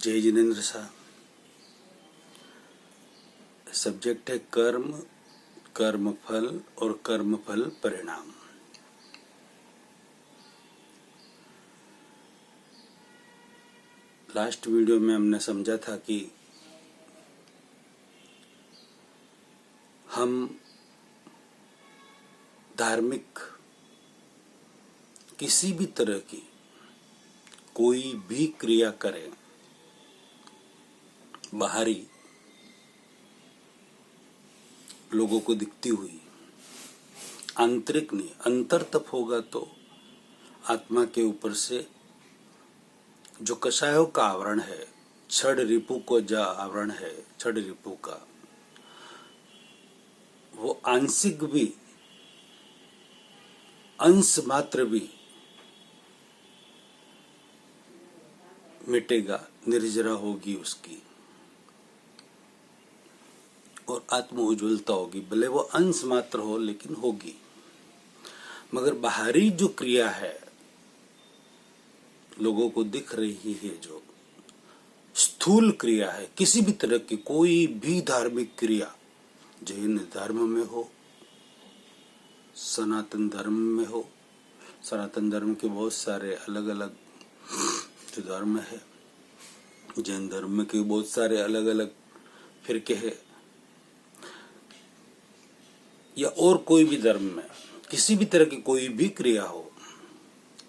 जय जिनेन्द्र शाह। सब्जेक्ट है कर्म, कर्मफल और कर्मफल परिणाम। लास्ट वीडियो में हमने समझा था कि हम धार्मिक किसी भी तरह की कोई भी क्रिया करें, बाहरी लोगों को दिखती हुई, आंतरिक नहीं, अंतर तप होगा तो आत्मा के ऊपर से जो कषायों का आवरण है, छड़ रिपु को जो आवरण है, छड़ रिपु का, वो आंशिक भी, अंश मात्र भी मिटेगा, निर्जरा होगी उसकी और आत्म उज्ज्वलता होगी। भले वो अंश मात्र हो लेकिन होगी। मगर बाहरी जो क्रिया है, लोगों को दिख रही है, जो स्थूल क्रिया है, किसी भी तरह की कोई भी धार्मिक क्रिया, जैन धर्म में हो, सनातन धर्म में हो, सनातन धर्म के बहुत सारे अलग अलग जो धर्म है, जैन धर्म के बहुत सारे अलग अलग फिरके हैं, या और कोई भी धर्म में किसी भी तरह की कोई भी क्रिया हो,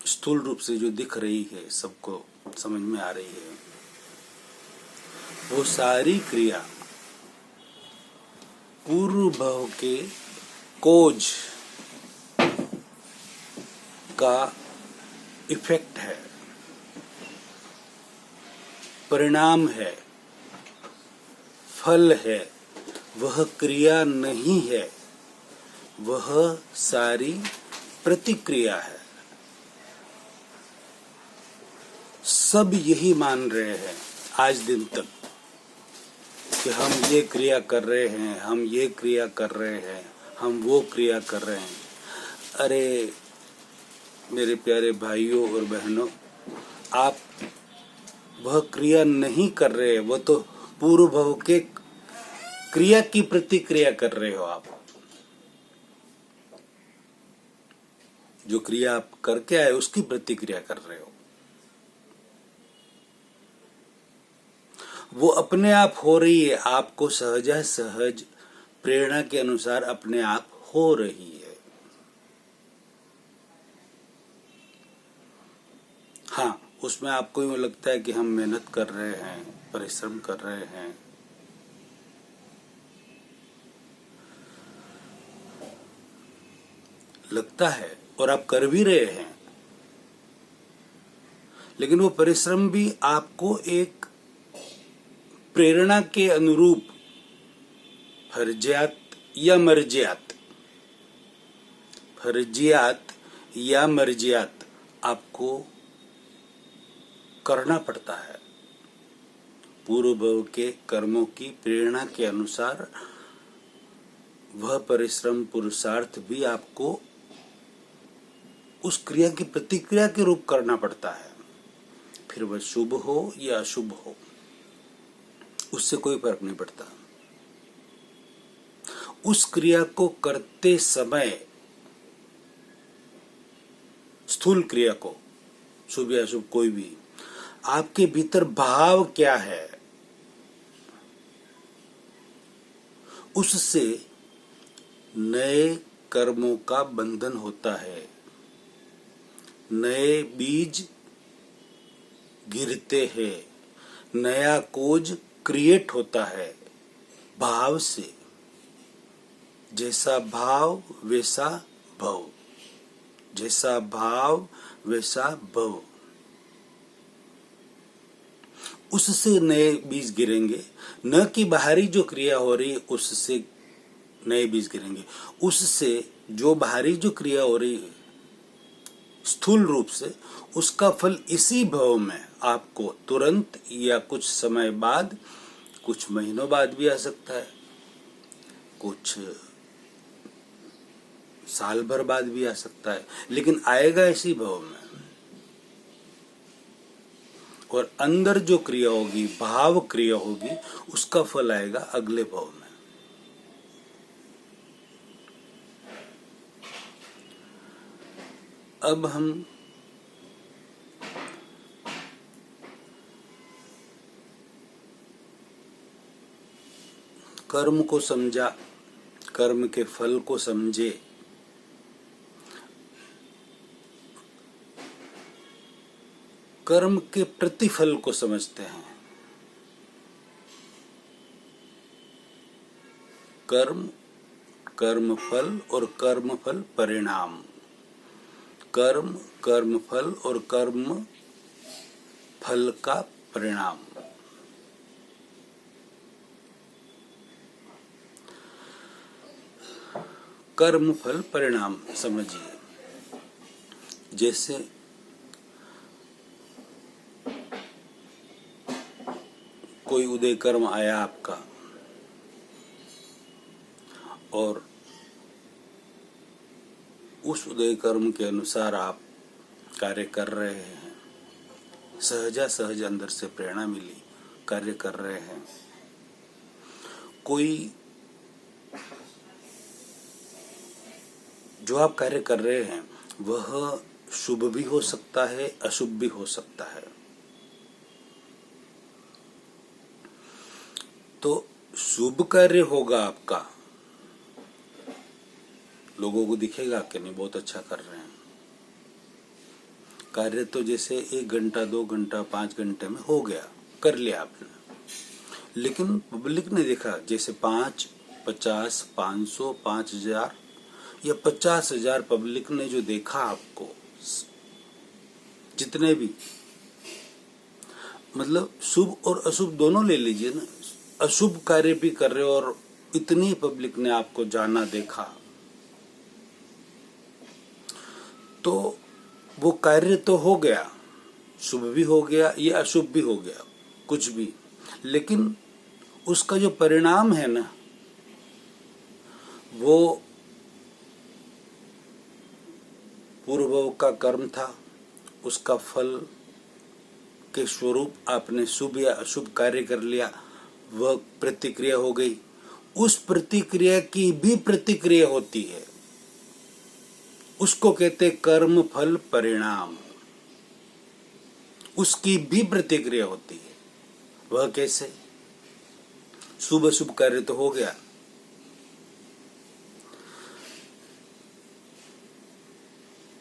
स्थूल रूप से जो दिख रही है, सबको समझ में आ रही है, वो सारी क्रिया पूर्व भाव के कोज का इफेक्ट है, परिणाम है, फल है। वह क्रिया नहीं है, वह सारी प्रतिक्रिया है। सब यही मान रहे हैं आज दिन तक कि हम ये क्रिया कर रहे हैं, हम ये क्रिया कर रहे हैं, हम वो क्रिया कर रहे हैं। अरे मेरे प्यारे भाइयों और बहनों, आप वह क्रिया नहीं कर रहे, वो तो पूर्व भव के क्रिया की प्रतिक्रिया कर रहे हो। आप जो क्रिया आप करके आए उसकी प्रतिक्रिया कर रहे हो। वो अपने आप हो रही है, आपको सहज सहज प्रेरणा के अनुसार अपने आप हो रही है। हाँ, उसमें आपको यूं लगता है कि हम मेहनत कर रहे हैं, परिश्रम कर रहे हैं, लगता है, और आप कर भी रहे हैं, लेकिन वो परिश्रम भी आपको एक प्रेरणा के अनुरूप फर्जियात या मर्जियात, फर्जियात या मर्जियात आपको करना पड़ता है। पूर्व भव के कर्मों की प्रेरणा के अनुसार वह परिश्रम पुरुषार्थ भी आपको उस क्रिया की प्रतिक्रिया के रूप करना पड़ता है। फिर वह शुभ हो या अशुभ हो, उससे कोई फर्क नहीं पड़ता। उस क्रिया को करते समय, स्थूल क्रिया को, शुभ या अशुभ कोई भी, आपके भीतर भाव क्या है, उससे नए कर्मों का बंधन होता है, नए बीज गिरते हैं, नया कोज क्रिएट होता है भाव से। जैसा भाव वैसा भव, जैसा भाव वैसा भव, उससे नए बीज गिरेंगे। न कि बाहरी जो क्रिया हो रही है उससे नए बीज गिरेंगे, उससे जो बाहरी जो क्रिया हो रही है स्थूल रूप से, उसका फल इसी भव में आपको तुरंत या कुछ समय बाद, कुछ महीनों बाद भी आ सकता है, कुछ साल भर बाद भी आ सकता है, लेकिन आएगा इसी भव में। और अंदर जो क्रिया होगी, भाव क्रिया होगी, उसका फल आएगा अगले भाव में। अब हम कर्म को समझा, कर्म के फल को समझे, कर्म के प्रतिफल को समझते हैं। कर्म, कर्म फल और कर्म फल परिणाम। कर्म, कर्म फल और कर्म फल का परिणाम। कर्म फल परिणाम समझिए। जैसे कोई उदय कर्म आया आपका और उस उदय कर्म के अनुसार आप कार्य कर रहे हैं, सहजा सहज अंदर से प्रेरणा मिली, कार्य कर रहे हैं। कोई जो आप कार्य कर रहे हैं वह शुभ भी हो सकता है, अशुभ भी हो सकता है। तो शुभ कार्य होगा आपका, लोगों को दिखेगा कि नहीं बहुत अच्छा कर रहे हैं। कार्य तो जैसे 1 घंटा 2 घंटा 5 घंटे में हो गया, कर लिया आपने, लेकिन पब्लिक ने देखा जैसे 5, 50, 500, 5000 या 50,000 पब्लिक ने जो देखा आपको, जितने भी, मतलब शुभ और अशुभ दोनों ले लीजिए ना, अशुभ कार्य भी कर रहे हो और इतनी पब्लिक ने आपको जाना, देखा, तो वो कार्य तो हो गया, शुभ भी हो गया या अशुभ भी हो गया, कुछ भी, लेकिन उसका जो परिणाम है ना, वो पूर्व का कर्म था, उसका फल के स्वरूप आपने शुभ या अशुभ कार्य कर लिया, वह प्रतिक्रिया हो गई। उस प्रतिक्रिया की भी प्रतिक्रिया होती है, उसको कहते कर्म फल परिणाम। उसकी भी प्रतिक्रिया होती है। वह कैसे? शुभ अशुभ कार्य तो हो गया,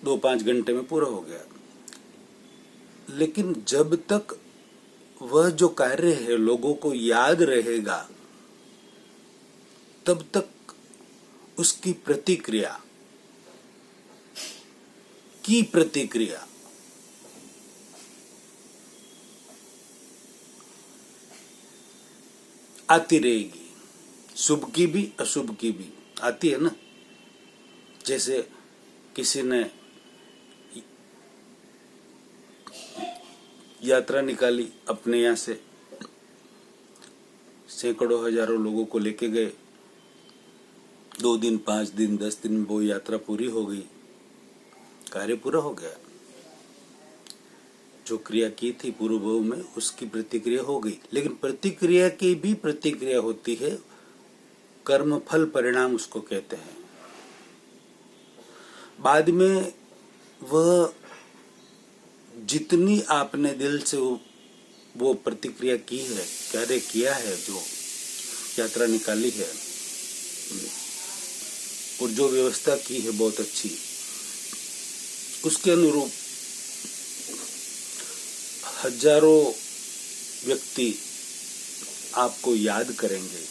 2-5 घंटे में पूरा हो गया, लेकिन जब तक वह जो कार्य है लोगों को याद रहेगा, तब तक उसकी प्रतिक्रिया की प्रतिक्रिया आती रहेगी, शुभ की भी अशुभ की भी आती है ना। जैसे किसी ने यात्रा निकाली, अपने यहाँ से सैकड़ों हजारों लोगों को लेके गए, 2 दिन 5 दिन 10 दिन में वो यात्रा पूरी हो गई, कार्य पूरा हो गया, जो क्रिया की थी पूर्व भाव में उसकी प्रतिक्रिया हो गई। लेकिन प्रतिक्रिया की भी प्रतिक्रिया होती है, कर्म फल परिणाम उसको कहते हैं। बाद में वह जितनी आपने दिल से वो प्रतिक्रिया की है, कार्य किया है, जो यात्रा निकाली है और जो व्यवस्था की है बहुत अच्छी, उसके अनुरूप हजारों व्यक्ति आपको याद करेंगे,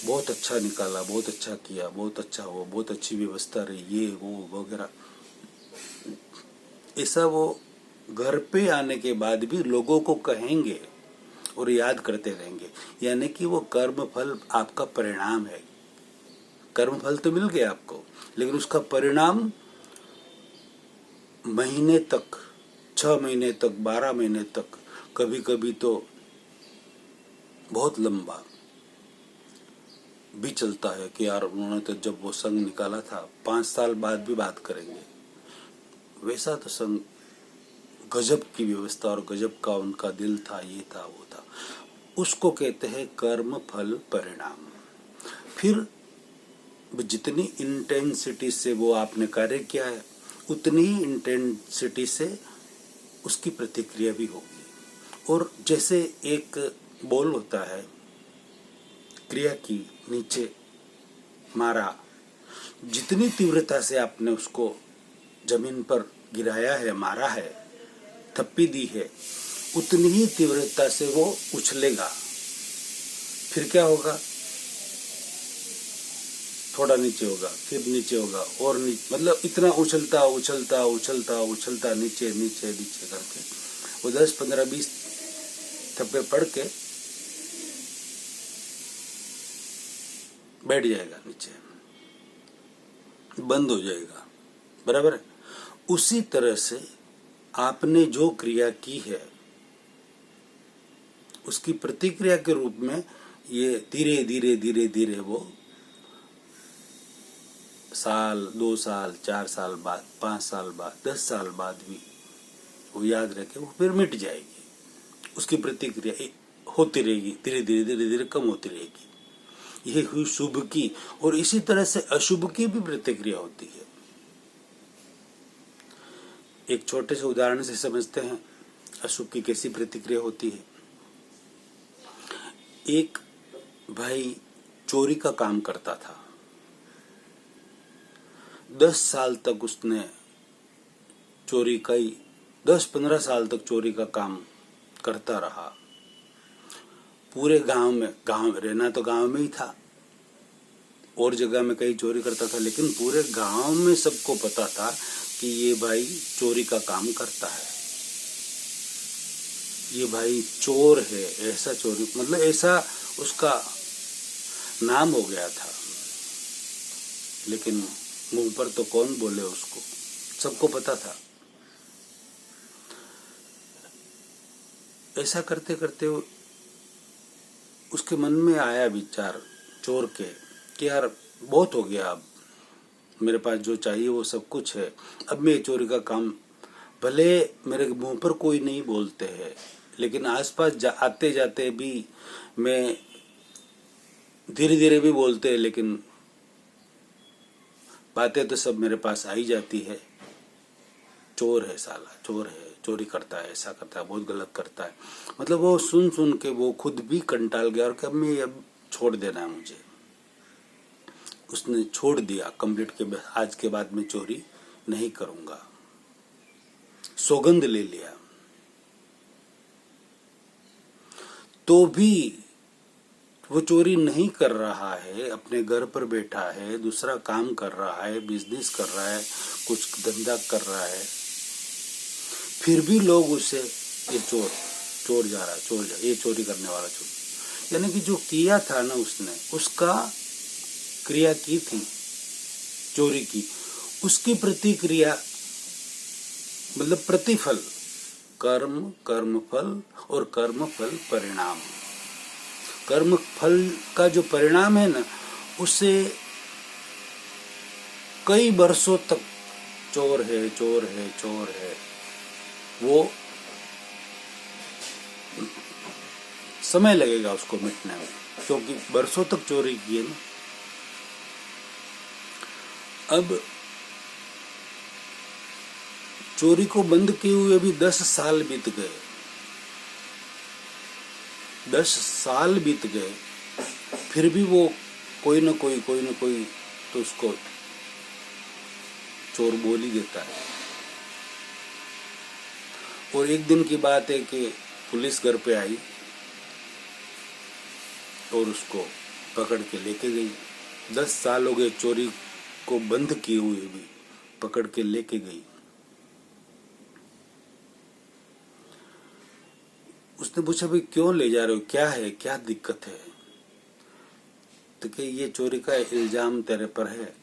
बहुत अच्छा निकाला, बहुत अच्छा किया, बहुत अच्छा हो, बहुत अच्छी व्यवस्था रही, ये वो वगैरह। ऐसा वो घर पे आने के बाद भी लोगों को कहेंगे और याद करते रहेंगे। यानी कि वो कर्म फल आपका परिणाम है। कर्म फल तो मिल गया आपको, लेकिन उसका परिणाम महीने तक, 6 महीने तक, 12 महीने तक, कभी कभी तो बहुत लंबा भी चलता है कि यार उन्होंने तो जब वो संघ निकाला था, 5 साल बाद भी बात करेंगे। वैसा तो संघ गजब की व्यवस्था और गजब का उनका दिल था, ये था वो था, उसको कहते हैं कर्म फल परिणाम। फिर जितनी इंटेंसिटी से वो आपने कार्य किया है उतनी ही इंटेंसिटी से उसकी प्रतिक्रिया भी होगी। और जैसे एक बॉल होता है, क्रिया की, नीचे मारा, जितनी तीव्रता से आपने उसको जमीन पर गिराया है, मारा है, थप्पी दी है, उतनी ही तीव्रता से वो उछलेगा। फिर क्या होगा, थोड़ा नीचे होगा, फिर नीचे होगा और नीचे, मतलब इतना उछलता उछलता उछलता उछलता नीचे नीचे नीचे करके वो 10 15 20 थप्पे पड़ के बैठ जाएगा, नीचे बंद हो जाएगा। बराबर है। उसी तरह से आपने जो क्रिया की है उसकी प्रतिक्रिया के रूप में ये धीरे धीरे धीरे धीरे वो साल, 2 साल, 4 साल बाद, 5 साल बाद, 10 साल बाद भी वो याद रखे, वो फिर मिट जाएगी। उसकी प्रतिक्रिया होती रहेगी, धीरे धीरे धीरे धीरे कम होती रहेगी। यह हुई शुभ की। और इसी तरह से अशुभ की भी प्रतिक्रिया होती है। एक छोटे से उदाहरण से समझते हैं अशुभ की कैसी प्रतिक्रिया होती है। एक भाई चोरी का काम करता था, 10 साल तक उसने चोरी का ही, 10-15 साल तक चोरी का काम करता रहा। पूरे गांव में, गांव रहना तो गांव में ही था, और जगह में कहीं चोरी करता था, लेकिन पूरे गांव में सबको पता था कि ये भाई चोरी का काम करता है, ये भाई चोर है। ऐसा चोरी, मतलब ऐसा उसका नाम हो गया था। लेकिन मुंह पर तो कौन बोले उसको, सबको पता था। ऐसा करते करते उसके मन में आया विचार चोर के कि यार बहुत हो गया, अब मेरे पास जो चाहिए वो सब कुछ है, अब मैं चोरी का काम, भले मेरे मुंह पर कोई नहीं बोलते हैं, लेकिन आसपास आते जाते भी मैं धीरे धीरे भी बोलते हैं, लेकिन बातें तो सब मेरे पास आई जाती है। चोर है साला, चोर है, चोरी करता है, ऐसा करता है, बहुत गलत करता है। मतलब वो सुन सुन के वो खुद भी कंटाल गया और कब मैं अब छोड़ देना है मुझे। उसने छोड़ दिया कंप्लीट के, आज के बाद मैं चोरी नहीं करूंगा, सौगंध ले लिया। तो भी वो चोरी नहीं कर रहा है, अपने घर पर बैठा है, दूसरा काम कर रहा है, बिजनेस कर रहा है, कुछ धंधा कर रहा है, फिर भी लोग उसे ये चोर, चोर जा रहा है, चोर जा, ये चोरी करने वाला चोर। यानी कि जो किया था ना उसने, उसका क्रिया की थी चोरी की, उसकी प्रतिक्रिया मतलब प्रतिफल, कर्म, कर्मफल और कर्मफल परिणाम। कर्म फल का जो परिणाम है ना, उसे कई वर्षों तक चोर है, चोर है, चोर है, वो समय लगेगा उसको मिटने में, क्योंकि वर्षों तक चोरी की है ना। अब चोरी को बंद किए हुए भी 10 साल बीत गए, 10 साल बीत गए, फिर भी वो कोई न कोई तो उसको चोर बोल ही देता है। और एक दिन की बात है कि पुलिस घर पे आई और उसको पकड़ के लेके गई। 10 साल हो गए चोरी को बंद किए हुए भी, पकड़ के लेके गई। उसने पूछा भाई क्यों ले जा रहे हो, क्या है, क्या दिक्कत है? तो कि ये चोरी का इल्जाम तेरे पर है,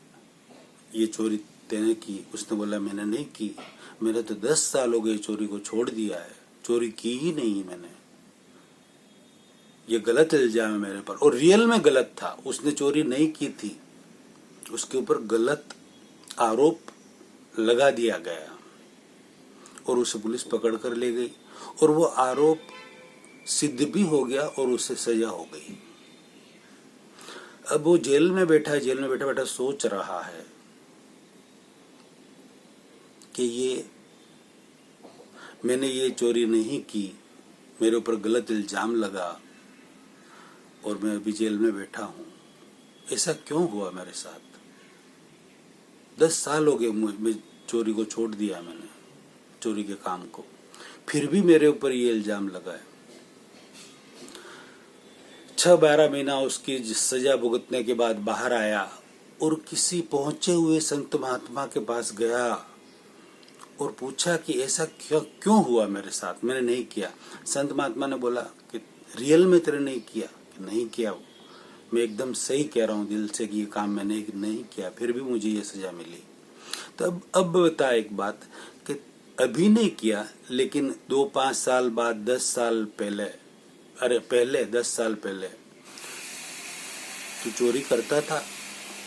ये चोरी तेने की। उसने बोला मैंने नहीं की, मेरे तो 10 साल हो गए चोरी को छोड़ दिया है, चोरी की ही नहीं मैंने, ये गलत इल्जाम है मेरे पर। और रियल में गलत था, उसने चोरी नहीं की थी, उसके ऊपर गलत आरोप लगा दिया गया। और उसे पुलिस पकड़ कर ले गई और वो आरोप सिद्ध भी हो गया और उसे सजा हो गई। अब वो जेल में बैठा है, जेल में बैठा बैठा सोच रहा है कि मैंने ये चोरी नहीं की, मेरे ऊपर गलत इल्जाम लगा और मैं अभी जेल में बैठा हूं। ऐसा क्यों हुआ मेरे साथ? 10 साल हो गए मैं चोरी को छोड़ दिया, मैंने चोरी के काम को, फिर भी मेरे ऊपर ये इल्जाम लगा है। 6-12 महीना उसकी सजा भुगतने के बाद बाहर आया और किसी पहुंचे हुए संत महात्मा के पास गया और पूछा कि ऐसा क्यों हुआ मेरे साथ, मैंने नहीं किया। संत महात्मा ने बोला कि रियल में तेरे नहीं किया? कि नहीं किया, मैं एकदम सही कह रहा हूँ दिल से कि ये काम मैंने नहीं किया, फिर भी मुझे ये सजा मिली। तो अब बता एक बात कि अभी नहीं किया, लेकिन 2-5 साल बाद, 10 साल पहले, पहले 10 साल पहले तू चोरी करता था।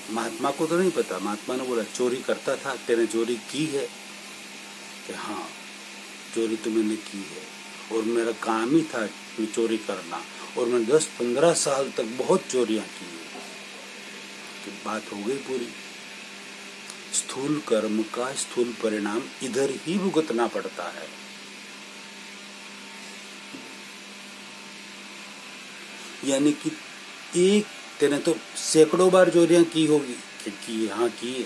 महात्मा को तो नहीं पता, महात्मा ने बोला चोरी करता था, तेने चोरी की है? कि हाँ, चोरी तो मैंने की है और मेरा काम ही था चोरी करना और मैं 10-15 साल तक बहुत चोरियां की है। तो बात हो गई पूरी। स्थूल कर्म का स्थूल परिणाम इधर ही भुगतना पड़ता है। यानी कि तेने तो सैकड़ों बार चोरियां की होगी कि हाँ की है,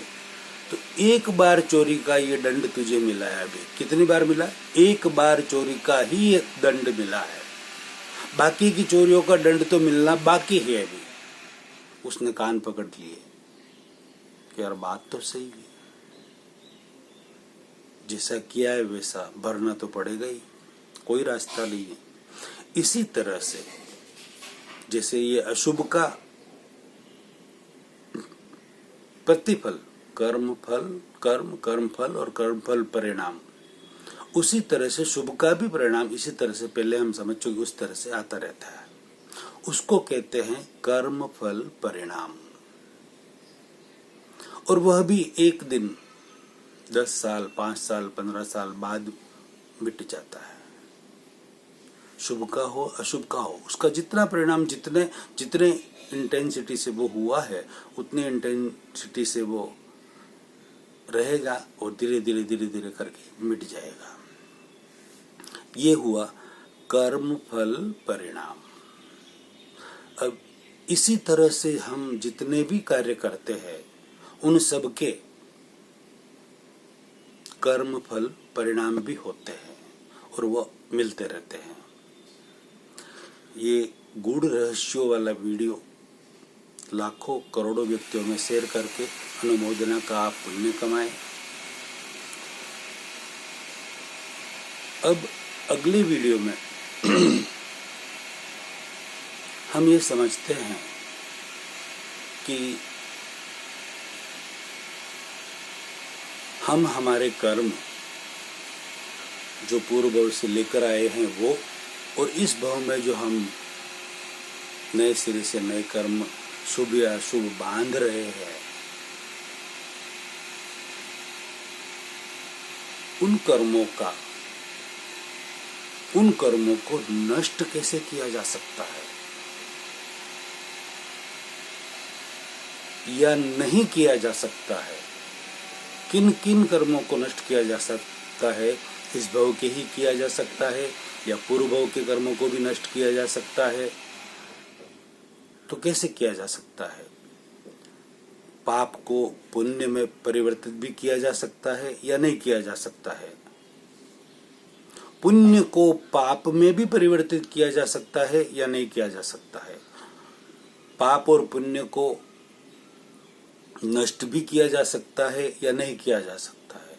तो एक बार चोरी का ये दंड तुझे मिला है। अभी कितनी बार मिला? एक बार चोरी का ही ये दंड मिला है, बाकी की चोरियों का दंड तो मिलना बाकी है अभी। उसने कान पकड़ लिए कि यार बात तो सही है, जैसा किया है वैसा भरना तो पड़ेगा ही, कोई रास्ता नहीं है। इसी तरह से जैसे ये अशुभ का प्रतिफल, कर्म फल और कर्म फल परिणाम, उसी तरह से शुभ का भी परिणाम इसी तरह से, पहले हम समझ चुके, उस तरह से आता रहता है। उसको कहते हैं कर्म फल परिणाम। और वह भी एक दिन, 10 साल, 5 साल, 15 साल बाद मिट जाता है। शुभ का हो अशुभ का हो, उसका जितना परिणाम, जितने इंटेंसिटी से वो हुआ है, उतने इंटेंसिटी से वो रहेगा और धीरे धीरे करके मिट जाएगा। ये हुआ कर्म फल परिणाम। अब इसी तरह से हम जितने भी कार्य करते हैं, उन सब के कर्म फल परिणाम भी होते हैं और वो मिलते रहते हैं। ये गूढ़ रहस्यों वाला वीडियो लाखों करोड़ों व्यक्तियों में शेयर करके अनुमोदना का आप पुण्य कमाएं। अब अगले वीडियो में हम ये समझते हैं कि हम हमारे कर्म जो पूर्व भव से लेकर आए हैं वो, और इस भव में जो हम नए सिरे से नए कर्म शुभ या अशुभ बांध रहे हैं, उन कर्मों को नष्ट कैसे किया जा सकता है या नहीं किया जा सकता है, किन किन कर्मों को नष्ट किया जा सकता है, इस भव के ही किया जा सकता है या पूर्व भव के कर्मों को भी नष्ट किया जा सकता है, तो कैसे किया जा सकता है? पाप को पुण्य में परिवर्तित भी किया जा सकता है या नहीं किया जा सकता है? पुण्य को पाप में भी परिवर्तित किया जा सकता है या नहीं किया जा सकता है? पाप और पुण्य को नष्ट भी किया जा सकता है या नहीं किया जा सकता है?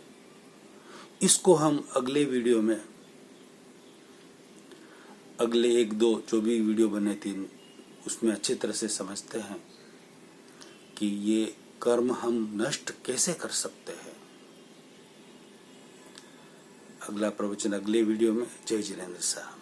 इसको हम अगले वीडियो में, अगले 1-2 जो भी वीडियो बने 3, उसमें अच्छी तरह से समझते हैं कि ये कर्म हम नष्ट कैसे कर सकते हैं। अगला प्रवचन अगले वीडियो में। जय जिनेंद्र साहब।